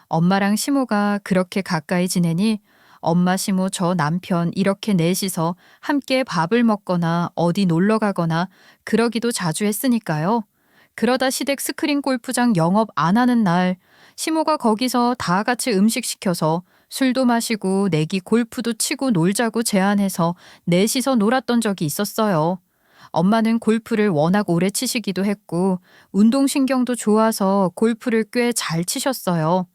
엄마랑 시모가 그렇게 가까이 지내니 엄마, 시모, 저 남편 이렇게 넷이서 함께 밥을 먹거나 어디 놀러 가거나 그러기도 자주 했으니까요. 그러다 시댁 스크린 골프장 영업 안 하는 날 시모가 거기서 다 같이 음식 시켜서 술도 마시고 내기 골프도 치고 놀자고 제안해서 넷이서 놀았던 적이 있었어요. 엄마는 골프를 워낙 오래 치시기도 했고 운동신경도 좋아서 골프를 꽤 잘 치셨어요.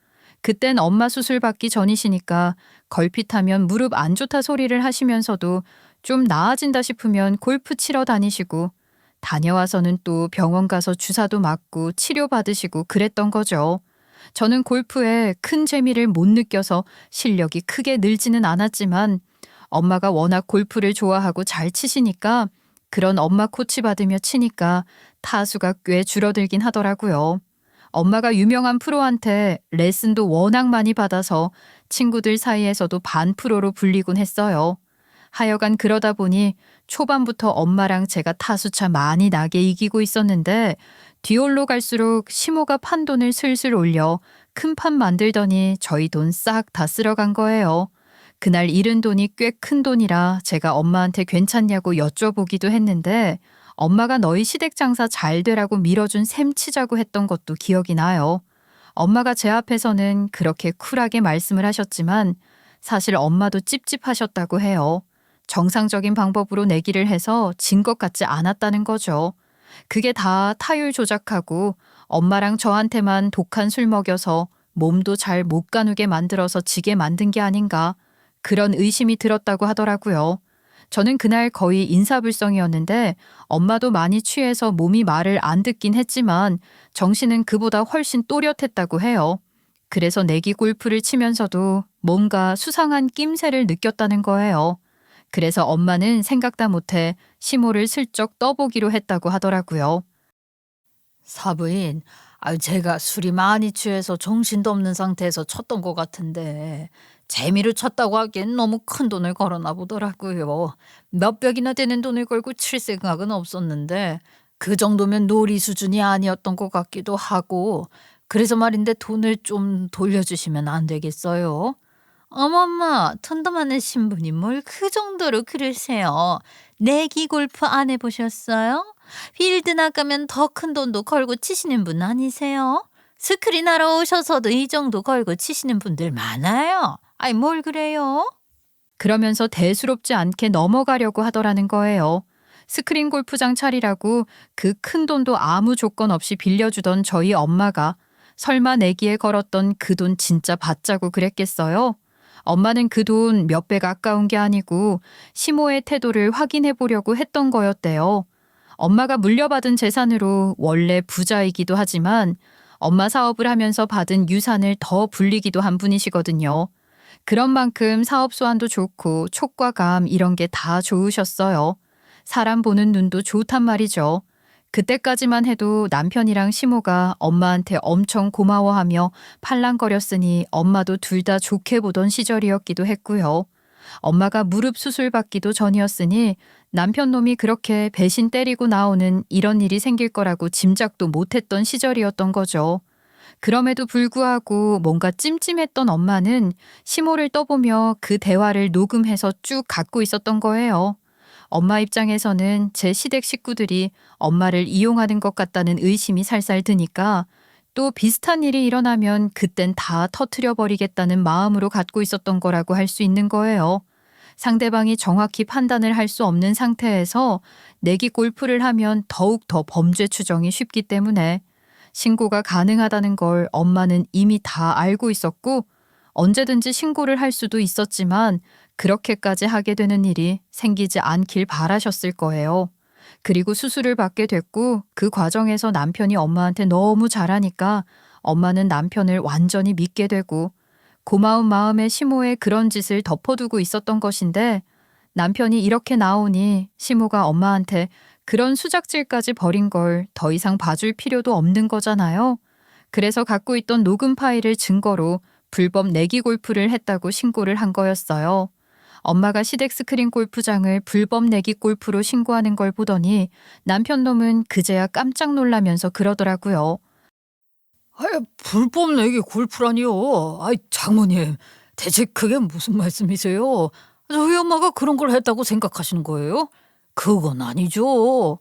그땐 엄마 수술 받기 전이시니까 걸핏하면 무릎 안 좋다 소리를 하시면서도 좀 나아진다 싶으면 골프 치러 다니시고 다녀와서는 또 병원 가서 주사도 맞고 치료받으시고 그랬던 거죠. 저는 골프에 큰 재미를 못 느껴서 실력이 크게 늘지는 않았지만 엄마가 워낙 골프를 좋아하고 잘 치시니까 그런 엄마 코치 받으며 치니까 타수가 꽤 줄어들긴 하더라고요. 엄마가 유명한 프로한테 레슨도 워낙 많이 받아서 친구들 사이에서도 반 프로로 불리곤 했어요. 하여간 그러다 보니 초반부터 엄마랑 제가 타수차 많이 나게 이기고 있었는데 뒤홀로 갈수록 시모가 판돈을 슬슬 올려 큰 판 만들더니 저희 돈 싹 다 쓸어간 거예요. 그날 잃은 돈이 꽤 큰 돈이라 제가 엄마한테 괜찮냐고 여쭤보기도 했는데 엄마가 너희 시댁 장사 잘 되라고 밀어준 셈 치자고 했던 것도 기억이 나요. 엄마가 제 앞에서는 그렇게 쿨하게 말씀을 하셨지만 사실 엄마도 찝찝하셨다고 해요. 정상적인 방법으로 내기를 해서 진 것 같지 않았다는 거죠. 그게 다 타율 조작하고 엄마랑 저한테만 독한 술 먹여서 몸도 잘 못 가누게 만들어서 지게 만든 게 아닌가 그런 의심이 들었다고 하더라고요. 저는 그날 거의 인사불성이었는데 엄마도 많이 취해서 몸이 말을 안 듣긴 했지만 정신은 그보다 훨씬 또렷했다고 해요. 그래서 내기 골프를 치면서도 뭔가 수상한 낌새를 느꼈다는 거예요. 그래서 엄마는 생각다 못해 시모를 슬쩍 떠보기로 했다고 하더라고요. 사부인, 제가 술이 많이 취해서 정신도 없는 상태에서 쳤던 것 같은데 재미로 쳤다고 하기엔 너무 큰 돈을 걸었나 보더라고요. 몇백이나 되는 돈을 걸고 칠 생각은 없었는데 그 정도면 놀이 수준이 아니었던 것 같기도 하고 그래서 말인데 돈을 좀 돌려주시면 안 되겠어요? 어머머, 돈도 많은 신분이 뭘 그 정도로 그러세요. 내기 골프 안 해보셨어요? 필드 나가면 더 큰 돈도 걸고 치시는 분 아니세요? 스크린 하러 오셔서도 이 정도 걸고 치시는 분들 많아요. 아이, 뭘 그래요? 그러면서 대수롭지 않게 넘어가려고 하더라는 거예요. 스크린 골프장 차리라고 그 큰 돈도 아무 조건 없이 빌려주던 저희 엄마가 설마 내기에 걸었던 그 돈 진짜 받자고 그랬겠어요? 엄마는 그 돈 몇백 아까운 게 아니고 시모의 태도를 확인해 보려고 했던 거였대요. 엄마가 물려받은 재산으로 원래 부자이기도 하지만 엄마 사업을 하면서 받은 유산을 더 불리기도 한 분이시거든요. 그런 만큼 사업 소환도 좋고 촉과 감 이런 게 다 좋으셨어요. 사람 보는 눈도 좋단 말이죠. 그때까지만 해도 남편이랑 시모가 엄마한테 엄청 고마워하며 팔랑거렸으니 엄마도 둘 다 좋게 보던 시절이었기도 했고요. 엄마가 무릎 수술 받기도 전이었으니 남편 놈이 그렇게 배신 때리고 나오는 이런 일이 생길 거라고 짐작도 못했던 시절이었던 거죠. 그럼에도 불구하고 뭔가 찜찜했던 엄마는 시모를 떠보며 그 대화를 녹음해서 쭉 갖고 있었던 거예요. 엄마 입장에서는 제 시댁 식구들이 엄마를 이용하는 것 같다는 의심이 살살 드니까 또 비슷한 일이 일어나면 그땐 다 터트려 버리겠다는 마음으로 갖고 있었던 거라고 할 수 있는 거예요. 상대방이 정확히 판단을 할 수 없는 상태에서 내기 골프를 하면 더욱 더 범죄 추정이 쉽기 때문에 신고가 가능하다는 걸 엄마는 이미 다 알고 있었고 언제든지 신고를 할 수도 있었지만 그렇게까지 하게 되는 일이 생기지 않길 바라셨을 거예요. 그리고 수술을 받게 됐고 그 과정에서 남편이 엄마한테 너무 잘하니까 엄마는 남편을 완전히 믿게 되고 고마운 마음에 시모의 그런 짓을 덮어두고 있었던 것인데 남편이 이렇게 나오니 시모가 엄마한테 그런 수작질까지 벌인 걸 더 이상 봐줄 필요도 없는 거잖아요. 그래서 갖고 있던 녹음 파일을 증거로 불법 내기 골프를 했다고 신고를 한 거였어요. 엄마가 시댁 스크린 골프장을 불법 내기 골프로 신고하는 걸 보더니 남편 놈은 그제야 깜짝 놀라면서 그러더라고요. 불법 내기 골프라니요. 장모님, 대체 그게 무슨 말씀이세요? 저희 엄마가 그런 걸 했다고 생각하시는 거예요? 그건 아니죠.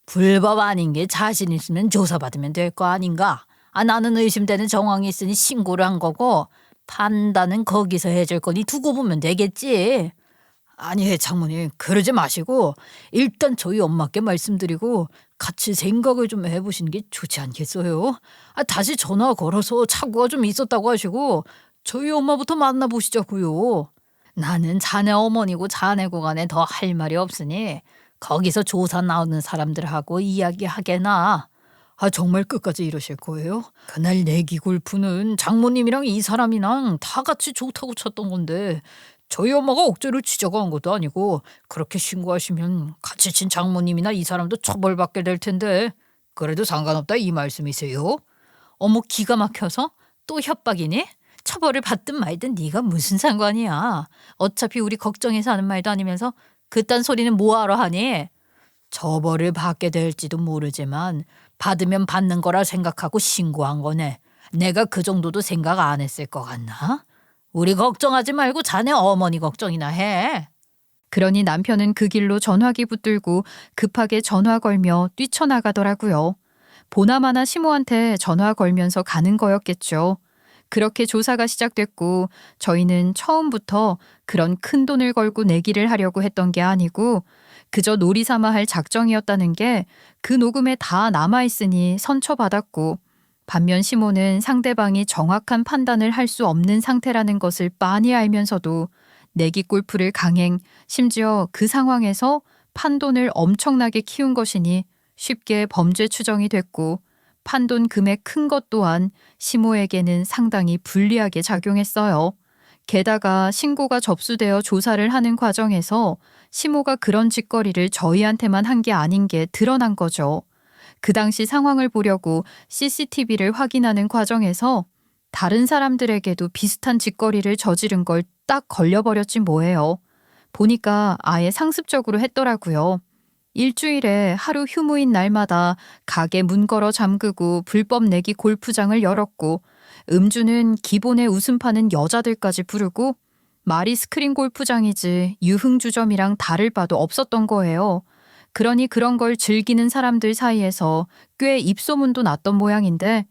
불법 아닌 게 자신 있으면 조사받으면 될 거 아닌가? 나는 의심되는 정황이 있으니 신고를 한 거고 판단은 거기서 해줄 거니 두고 보면 되겠지. 아니, 장모님, 그러지 마시고 일단 저희 엄마께 말씀드리고 같이 생각을 좀 해보시는 게 좋지 않겠어요? 다시 전화 걸어서 착오가 좀 있었다고 하시고 저희 엄마부터 만나보시자고요. 나는 자네 어머니고 자네고 간에 더 할 말이 없으니 거기서 조사 나오는 사람들하고 이야기하게나. 정말 끝까지 이러실 거예요? 그날 내기 골프는 장모님이랑 이 사람이랑 다 같이 좋다고 쳤던 건데 저희 엄마가 억지로 치자고 한 것도 아니고 그렇게 신고하시면 같이 친 장모님이나 이 사람도 처벌받게 될 텐데 그래도 상관없다 이 말씀이세요? 어머, 기가 막혀서 또 협박이니? 처벌을 받든 말든 네가 무슨 상관이야. 어차피 우리 걱정해서 하는 말도 아니면서 그딴 소리는 뭐하러 하니? 처벌을 받게 될지도 모르지만 받으면 받는 거라 생각하고 신고한 거네. 내가 그 정도도 생각 안 했을 것 같나? 우리 걱정하지 말고 자네 어머니 걱정이나 해. 그러니 남편은 그 길로 전화기 붙들고 급하게 전화 걸며 뛰쳐나가더라고요. 보나마나 시모한테 전화 걸면서 가는 거였겠죠. 그렇게 조사가 시작됐고 저희는 처음부터 그런 큰 돈을 걸고 내기를 하려고 했던 게 아니고 그저 놀이 삼아 할 작정이었다는 게 그 녹음에 다 남아있으니 선처받았고 반면 시모는 상대방이 정확한 판단을 할 수 없는 상태라는 것을 빤히 알면서도 내기 골프를 강행, 심지어 그 상황에서 판돈을 엄청나게 키운 것이니 쉽게 범죄 추정이 됐고 판돈 금액 큰 것 또한 시모에게는 상당히 불리하게 작용했어요. 게다가 신고가 접수되어 조사를 하는 과정에서 시모가 그런 짓거리를 저희한테만 한 게 아닌 게 드러난 거죠. 그 당시 상황을 보려고 CCTV를 확인하는 과정에서 다른 사람들에게도 비슷한 짓거리를 저지른 걸 딱 걸려버렸지 뭐예요. 보니까 아예 상습적으로 했더라고요. 일주일에 하루 휴무인 날마다 가게 문 걸어 잠그고 불법 내기 골프장을 열었고 음주는 기본에 웃음 파는 여자들까지 부르고 말이 스크린 골프장이지 유흥주점이랑 다를 바도 없었던 거예요. 그러니 그런 걸 즐기는 사람들 사이에서 꽤 입소문도 났던 모양인데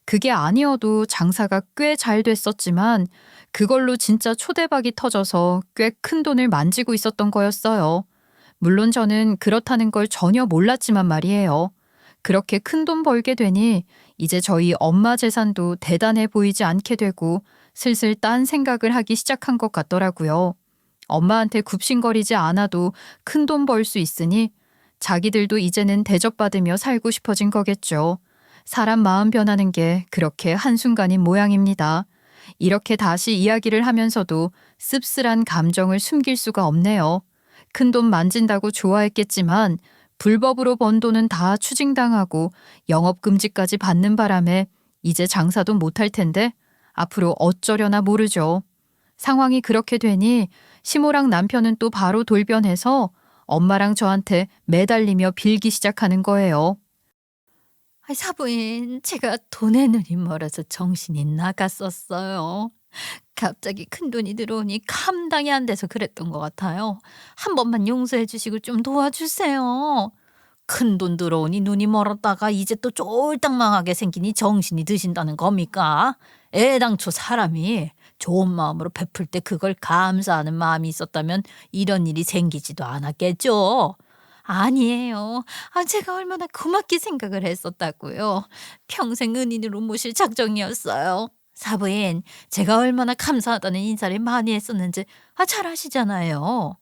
그게 아니어도 장사가 꽤 잘 됐었지만 그걸로 진짜 초대박이 터져서 꽤 큰 돈을 만지고 있었던 거였어요. 물론 저는 그렇다는 걸 전혀 몰랐지만 말이에요. 그렇게 큰 돈 벌게 되니 이제 저희 엄마 재산도 대단해 보이지 않게 되고 슬슬 딴 생각을 하기 시작한 것 같더라고요. 엄마한테 굽신거리지 않아도 큰 돈 벌 수 있으니 자기들도 이제는 대접받으며 살고 싶어진 거겠죠. 사람 마음 변하는 게 그렇게 한순간인 모양입니다. 이렇게 다시 이야기를 하면서도 씁쓸한 감정을 숨길 수가 없네요. 큰돈 만진다고 좋아했겠지만 불법으로 번 돈은 다 추징당하고 영업금지까지 받는 바람에 이제 장사도 못할 텐데 앞으로 어쩌려나 모르죠. 상황이 그렇게 되니 시모랑 남편은 또 바로 돌변해서 엄마랑 저한테 매달리며 빌기 시작하는 거예요. 사부인, 제가 돈에 눈이 멀어서 정신이 나갔었어요. 갑자기 큰돈이 들어오니 감당이 안 돼서 그랬던 것 같아요. 한 번만 용서해 주시고 좀 도와주세요. 큰돈 들어오니 눈이 멀었다가 이제 또 쫄딱 망하게 생기니 정신이 드신다는 겁니까? 애당초 사람이 좋은 마음으로 베풀 때 그걸 감사하는 마음이 있었다면 이런 일이 생기지도 않았겠죠. 아니에요. 제가 얼마나 고맙게 생각을 했었다고요. 평생 은인으로 모실 작정이었어요. 사부인, 제가 얼마나 감사하다는 인사를 많이 했었는지 잘 아시잖아요.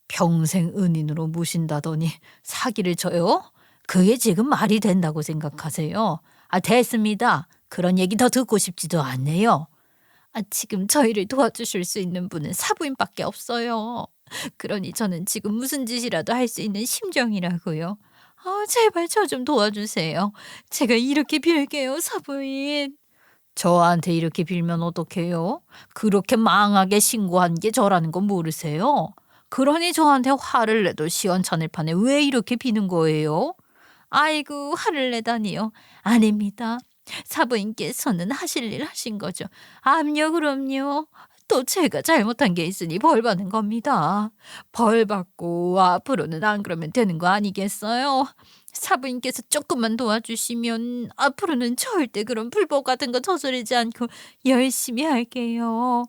평생 은인으로 모신다더니 사기를 쳐요? 그게 지금 말이 된다고 생각하세요? 됐습니다. 그런 얘기 더 듣고 싶지도 않네요. 지금 저희를 도와주실 수 있는 분은 사부인밖에 없어요. 그러니 저는 지금 무슨 짓이라도 할 수 있는 심정이라고요. 제발 저 좀 도와주세요. 제가 이렇게 빌게요, 사부인. 저한테 이렇게 빌면 어떡해요? 그렇게 망하게 신고한 게 저라는 건 모르세요? 그러니 저한테 화를 내도 시원찮을 판에 왜 이렇게 비는 거예요? 아이고, 화를 내다니요. 아닙니다. 사부인께서는 하실 일 하신 거죠. 암요, 그럼요. 또 제가 잘못한 게 있으니 벌 받는 겁니다. 벌 받고 앞으로는 안 그러면 되는 거 아니겠어요? 사부인께서 조금만 도와주시면 앞으로는 절대 그런 불법 같은 거 저지르지 않고 열심히 할게요.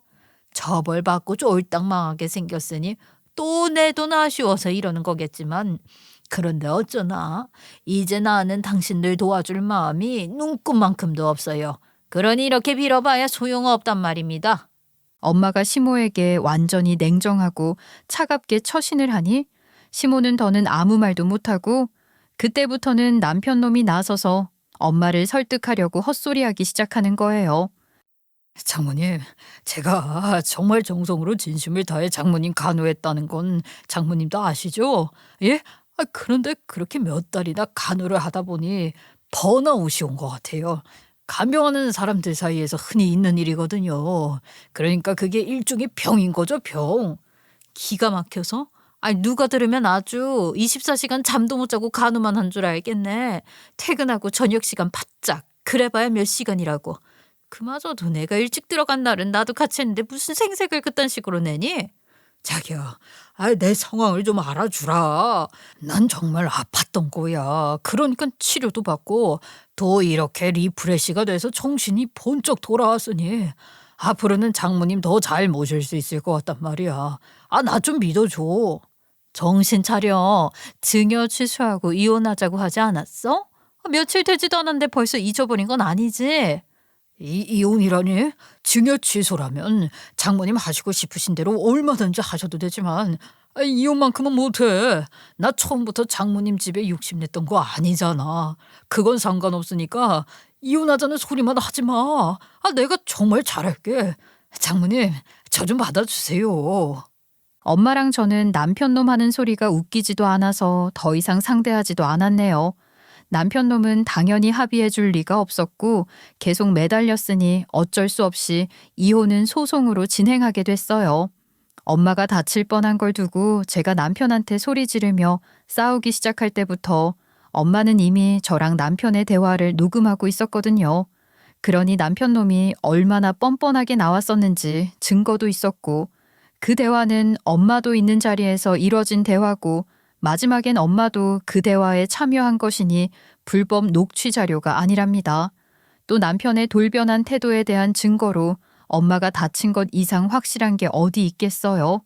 처벌 받고 쫄딱 망하게 생겼으니 또 내 돈 아쉬워서 이러는 거겠지만 그런데 어쩌나 이제 나는 당신들 도와줄 마음이 눈꼽만큼도 없어요. 그러니 이렇게 빌어봐야 소용없단 말입니다. 엄마가 시모에게 완전히 냉정하고 차갑게 처신을 하니 시모는 더는 아무 말도 못하고 그때부터는 남편놈이 나서서 엄마를 설득하려고 헛소리하기 시작하는 거예요. 장모님, 제가 정말 정성으로 진심을 다해 장모님 간호했다는 건 장모님도 아시죠? 예? 그런데 그렇게 몇 달이나 간호를 하다 보니 번아웃이 온 것 같아요. 간병하는 사람들 사이에서 흔히 있는 일이거든요. 그러니까 그게 일종의 병인 거죠, 병. 기가 막혀서? 누가 들으면 아주 24시간 잠도 못 자고 간호만 한 줄 알겠네. 퇴근하고 저녁 시간 바짝. 그래봐야 몇 시간이라고. 그마저도 내가 일찍 들어간 날은 나도 같이 했는데 무슨 생색을 그딴 식으로 내니? 자기야, 내 상황을 좀 알아주라. 난 정말 아팠던 거야. 그러니까 치료도 받고 또 이렇게 리프레시가 돼서 정신이 번쩍 돌아왔으니 앞으로는 장모님 더 잘 모실 수 있을 것 같단 말이야. 나 좀 믿어줘. 정신 차려. 증여 취소하고 이혼하자고 하지 않았어? 며칠 되지도 않았는데 벌써 잊어버린 건 아니지? 이혼이라니? 증여 취소라면 장모님 하시고 싶으신 대로 얼마든지 하셔도 되지만 이혼만큼은 못해. 나 처음부터 장모님 집에 욕심냈던 거 아니잖아. 그건 상관없으니까 이혼하자는 소리만 하지 마. 내가 정말 잘할게. 장모님, 저 좀 받아주세요. 엄마랑 저는 남편놈 하는 소리가 웃기지도 않아서 더 이상 상대하지도 않았네요. 남편놈은 당연히 합의해 줄 리가 없었고 계속 매달렸으니 어쩔 수 없이 이혼은 소송으로 진행하게 됐어요. 엄마가 다칠 뻔한 걸 두고 제가 남편한테 소리 지르며 싸우기 시작할 때부터 엄마는 이미 저랑 남편의 대화를 녹음하고 있었거든요. 그러니 남편놈이 얼마나 뻔뻔하게 나왔었는지 증거도 있었고 그 대화는 엄마도 있는 자리에서 이뤄진 대화고 마지막엔 엄마도 그 대화에 참여한 것이니 불법 녹취 자료가 아니랍니다. 또 남편의 돌변한 태도에 대한 증거로 엄마가 다친 것 이상 확실한 게 어디 있겠어요.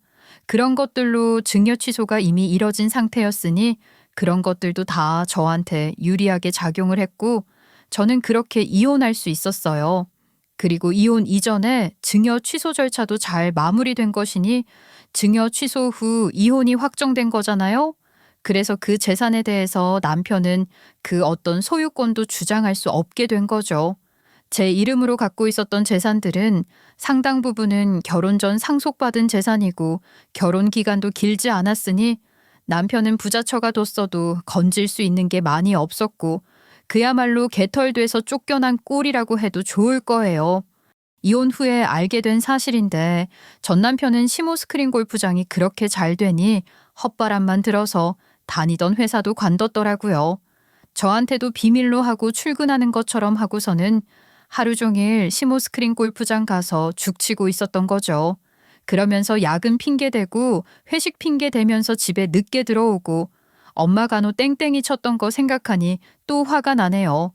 그런 것들로 증여 취소가 이미 이뤄진 상태였으니 그런 것들도 다 저한테 유리하게 작용을 했고 저는 그렇게 이혼할 수 있었어요. 그리고 이혼 이전에 증여 취소 절차도 잘 마무리된 것이니 증여 취소 후 이혼이 확정된 거잖아요. 그래서 그 재산에 대해서 남편은 그 어떤 소유권도 주장할 수 없게 된 거죠. 제 이름으로 갖고 있었던 재산들은 상당 부분은 결혼 전 상속받은 재산이고 결혼 기간도 길지 않았으니 남편은 부자처가 뒀어도 건질 수 있는 게 많이 없었고 그야말로 개털돼서 쫓겨난 꼴이라고 해도 좋을 거예요. 이혼 후에 알게 된 사실인데 전 남편은 시모 스크린 골프장이 그렇게 잘 되니 헛바람만 들어서 다니던 회사도 관뒀더라고요. 저한테도 비밀로 하고 출근하는 것처럼 하고서는 하루 종일 시모 스크린 골프장 가서 죽치고 있었던 거죠. 그러면서 야근 핑계 대고 회식 핑계 대면서 집에 늦게 들어오고 엄마 간호 땡땡이 쳤던 거 생각하니 또 화가 나네요.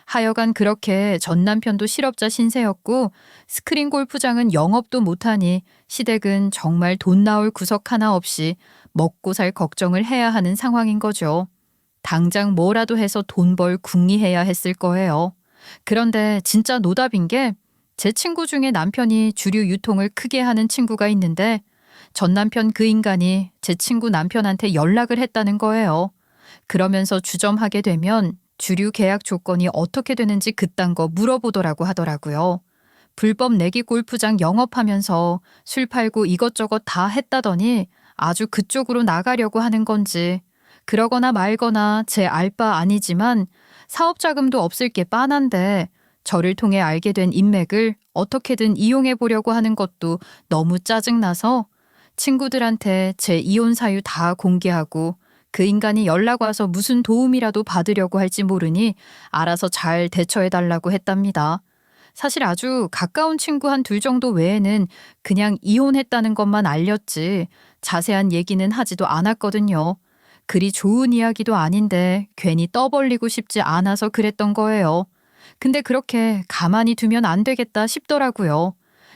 하여간 그렇게 전 남편도 실업자 신세였고 스크린 골프장은 영업도 못하니 시댁은 정말 돈 나올 구석 하나 없이 먹고 살 걱정을 해야 하는 상황인 거죠. 당장 뭐라도 해서 돈 벌 궁리해야 했을 거예요. 그런데 진짜 노답인 게 제 친구 중에 남편이 주류 유통을 크게 하는 친구가 있는데 전 남편 그 인간이 제 친구 남편한테 연락을 했다는 거예요. 그러면서 주점하게 되면 주류 계약 조건이 어떻게 되는지 그딴 거 물어보더라고 하더라고요. 불법 내기 골프장 영업하면서 술 팔고 이것저것 다 했다더니 아주 그쪽으로 나가려고 하는 건지, 그러거나 말거나 제 알 바 아니지만 사업 자금도 없을 게 빤한데 저를 통해 알게 된 인맥을 어떻게든 이용해 보려고 하는 것도 너무 짜증나서 친구들한테 제 이혼 사유 다 공개하고 그 인간이 연락 와서 무슨 도움이라도 받으려고 할지 모르니 알아서 잘 대처해 달라고 했답니다. 사실 아주 가까운 친구 한 둘 정도 외에는 그냥 이혼했다는 것만 알렸지 자세한 얘기는 하지도 않았거든요. 그리 좋은 이야기도 아닌데 괜히 떠벌리고 싶지 않아서 그랬던 거예요. 근데 그렇게 가만히 두면 안 되겠다 싶더라고요.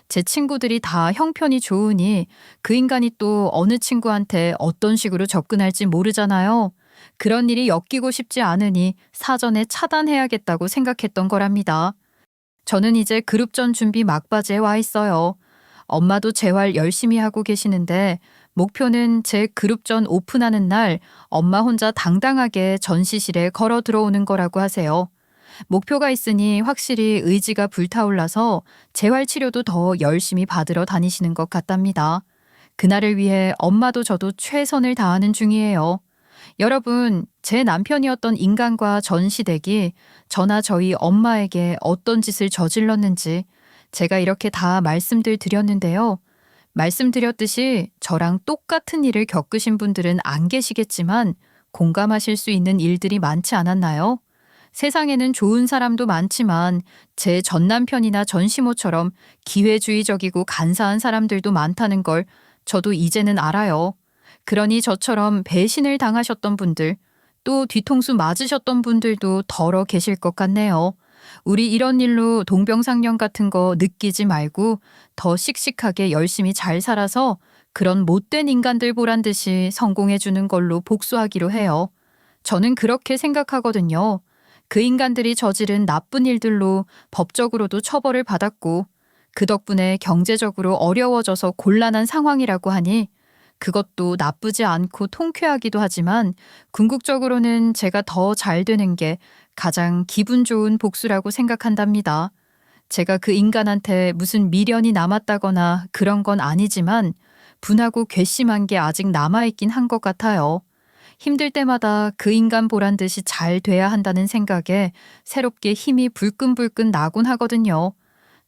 제 친구들이 다 형편이 좋으니 그 인간이 또 어느 친구한테 어떤 식으로 접근할지 모르잖아요. 그런 일이 엮이고 싶지 않으니 사전에 차단해야겠다고 생각했던 거랍니다. 저는 이제 그룹전 준비 막바지에 와 있어요. 엄마도 재활 열심히 하고 계시는데 목표는 제 그룹전 오픈하는 날 엄마 혼자 당당하게 전시실에 걸어 들어오는 거라고 하세요. 목표가 있으니 확실히 의지가 불타올라서 재활 치료도 더 열심히 받으러 다니시는 것 같답니다. 그날을 위해 엄마도 저도 최선을 다하는 중이에요. 여러분, 제 남편이었던 인간과 전시댁이 저나 저희 엄마에게 어떤 짓을 저질렀는지 제가 이렇게 다 말씀들 드렸는데요. 말씀드렸듯이 저랑 똑같은 일을 겪으신 분들은 안 계시겠지만 공감하실 수 있는 일들이 많지 않았나요? 세상에는 좋은 사람도 많지만 제 전남편이나 전시모처럼 기회주의적이고 간사한 사람들도 많다는 걸 저도 이제는 알아요. 그러니 저처럼 배신을 당하셨던 분들, 또 뒤통수 맞으셨던 분들도 덜어 계실 것 같네요. 우리 이런 일로 동병상련 같은 거 느끼지 말고 더 씩씩하게 열심히 잘 살아서 그런 못된 인간들 보란 듯이 성공해 주는 걸로 복수하기로 해요. 저는 그렇게 생각하거든요. 그 인간들이 저지른 나쁜 일들로 법적으로도 처벌을 받았고 그 덕분에 경제적으로 어려워져서 곤란한 상황이라고 하니 그것도 나쁘지 않고 통쾌하기도 하지만 궁극적으로는 제가 더 잘 되는 게 가장 기분 좋은 복수라고 생각한답니다. 제가 그 인간한테 무슨 미련이 남았다거나 그런 건 아니지만 분하고 괘씸한 게 아직 남아있긴 한 것 같아요. 힘들 때마다 그 인간 보란 듯이 잘 돼야 한다는 생각에 새롭게 힘이 불끈불끈 나곤 하거든요.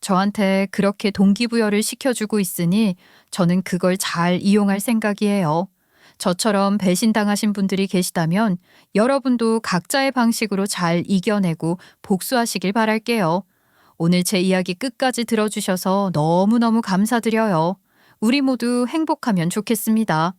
저한테 그렇게 동기부여를 시켜주고 있으니 저는 그걸 잘 이용할 생각이에요. 저처럼 배신당하신 분들이 계시다면 여러분도 각자의 방식으로 잘 이겨내고 복수하시길 바랄게요. 오늘 제 이야기 끝까지 들어주셔서 너무너무 감사드려요. 우리 모두 행복하면 좋겠습니다.